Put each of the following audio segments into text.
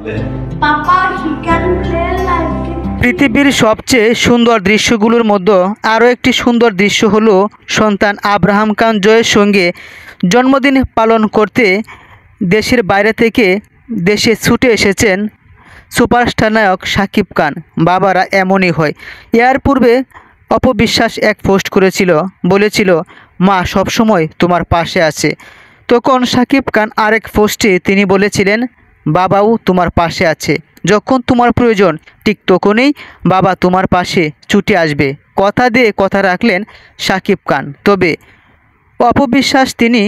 Papa, he can play like it. পৃথিবীর সবচেয়ে সুন্দর দৃশ্যগুলোর মধ্যে আরও একটি সুন্দর দৃশ্য হলো সন্তান আব্রাহাম খান জয়ের সঙ্গে জন্মদিন পালন করতে দেশের বাইরে থেকে দেশে ছুটে এসেছেন সুপারস্টার নায়ক শাকিব খান। বাবারা এমনই হয়। এর পূর্বে অপবিশ্বাস এক পোস্ট করেছিল, বলেছিল মা সবসময় তোমার পাশে আছে। তখন শাকিব খান আরেক পোস্টে তিনি বলেছিলেন বাবাও তোমার পাশে আছে, যখন তোমার প্রয়োজন ঠিক তখনই বাবা তোমার পাশে ছুটে আসবে। কথা দিয়ে কথা রাখলেন শাকিব খান। তবে অপবিশ্বাস তিনি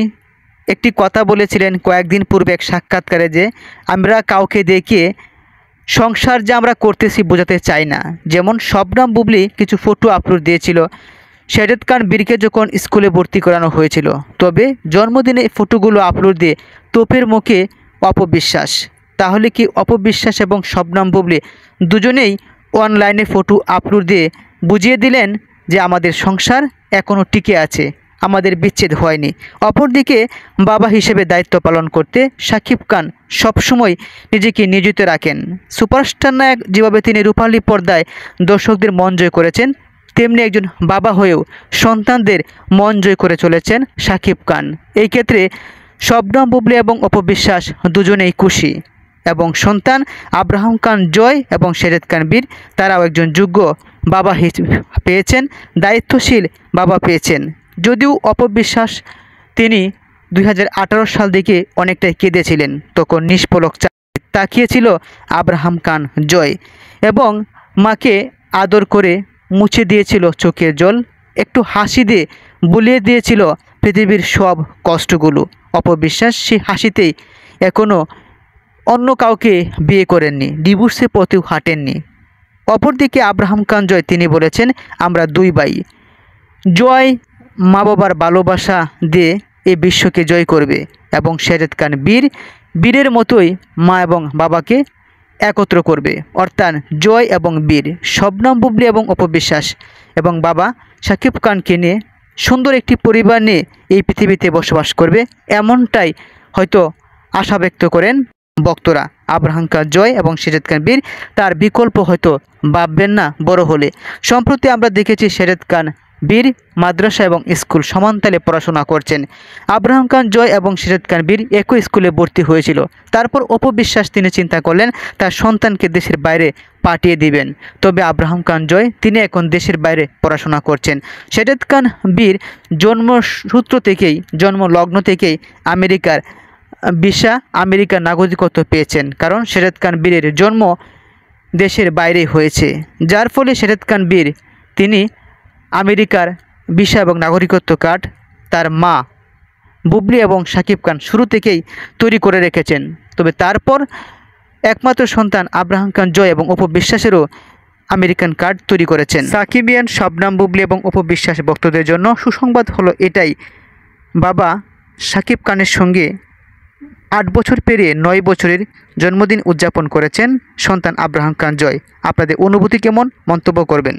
একটি কথা বলেছিলেন কয়েকদিন পূর্বে এক সাক্ষাৎকারে, যে আমরা কাউকে দেখিয়ে সংসার যে আমরা করতেছি বোঝাতে চাই না। যেমন শবনম বুবলি কিছু ফটো আপলোড দিয়েছিল শাহিদ খান বীরকে যখন স্কুলে ভর্তি করানো হয়েছিল, তবে জন্মদিনে ফটোগুলো আপলোড দিয়ে তোপের মুখে অপবিশ্বাস। তাহলে কি অপবিশ্বাস এবং শবনম বুবলি দুজনেই অনলাইনে ফটো আপলোড দিয়ে বুঝিয়ে দিলেন যে আমাদের সংসার এখনও টিকে আছে, আমাদের বিচ্ছেদ হয়নি? অপরদিকে বাবা হিসেবে দায়িত্ব পালন করতে শাকিব খান সবসময় নিজেকে নিয়োজিত রাখেন। সুপারস্টার নায়ক যেভাবে তিনি রূপালী পর্দায় দর্শকদের মন জয় করেছেন, তেমনি একজন বাবা হয়েও সন্তানদের মন জয় করে চলেছেন শাকিব খান। এই ক্ষেত্রে শবনম বুবলি এবং অপবিশ্বাস দুজনেই খুশি, এবং সন্তান আব্রাহাম খান জয় এবং শাহিদ খান বীর তারাও একজন যোগ্য বাবা পেয়েছেন, দায়িত্বশীল বাবা পেয়েছেন। যদিও অপবিশ্বাস তিনি 2018 সাল থেকে অনেকটাই কেঁদেছিলেন, তখন নিষ্পলক তাকিয়েছিল আব্রাহাম খান জয় এবং মাকে আদর করে মুছে দিয়েছিল চোখের জল, একটু হাসি দিয়ে বুলিয়ে দিয়েছিল পৃথিবীর সব কষ্টগুলো। অপবিশ্বাস সেই হাসিতেই এখনও অন্য কাউকে বিয়ে করেননি, ডিভোর্সের পথেও হাঁটেননি। অপরদিকে আব্রাহাম খান জয় তিনি বলেছেন আমরা দুই ভাই, জয় মা বাবার ভালোবাসা দিয়ে এই বিশ্বকে জয় করবে, এবং শাহিদ খান বীরের মতোই মা এবং বাবাকে একত্র করবে। অর্থাৎ জয় এবং বীর, শবনম বুবলি এবং অপবিশ্বাস এবং বাবা শাকিব খানকে নিয়ে সুন্দর একটি পরিবার নিয়ে এই পৃথিবীতে বসবাস করবে, এমনটাই হয়তো আশা ব্যক্ত করেন ভক্তরা। আব্রাহাম খান জয় এবং শাহিদ খান বীর তার বিকল্প হয়তো ভাববেন না বড় হলে। সম্প্রতি আমরা দেখেছি শাহিদ খান বীর মাদ্রাসা এবং স্কুল সমানতালে পড়াশোনা করছেন। আব্রাহাম খান জয় এবং শাহিদ খান বীর একই স্কুলে ভর্তি হয়েছিল। তারপর অপবিশ্বাস তিনি চিন্তা করলেন তার সন্তানকে দেশের বাইরে পাঠিয়ে দিবেন। তবে আব্রাহাম খান জয় তিনি এখন দেশের বাইরে পড়াশোনা করছেন। শাহিদ খান বীর জন্মসূত্র থেকেই, জন্মলগ্ন থেকেই আমেরিকার ভিসা, আমেরিকার নাগরিকত্ব পেয়েছেন, কারণ শাহিদ খান বীরের জন্ম দেশের বাইরে হয়েছে। যার ফলে শাহিদ খান বীর তিনি আমেরিকার ভিসা এবং নাগরিকত্ব কার্ড তার মা বুবলি এবং শাকিব খান শুরু থেকেই তৈরি করে রেখেছেন। তবে তারপর একমাত্র সন্তান আব্রাহাম খান জয় এবং অপবিশ্বাসেরও আমেরিকান কার্ড তৈরি করেছেন। সাকিবিয়ান, শবনম বুবলি এবং অপবিশ্বাস ভক্তদের জন্য সুসংবাদ হলো এটাই, বাবা শাকিব খানের সঙ্গে 8 বছর পেরিয়ে 9 বছরের জন্মদিন উদযাপন করেছেন সন্তান আব্রাহাম খান জয়। আপনাদের অনুভূতি কেমন? মন্তব্য করবেন।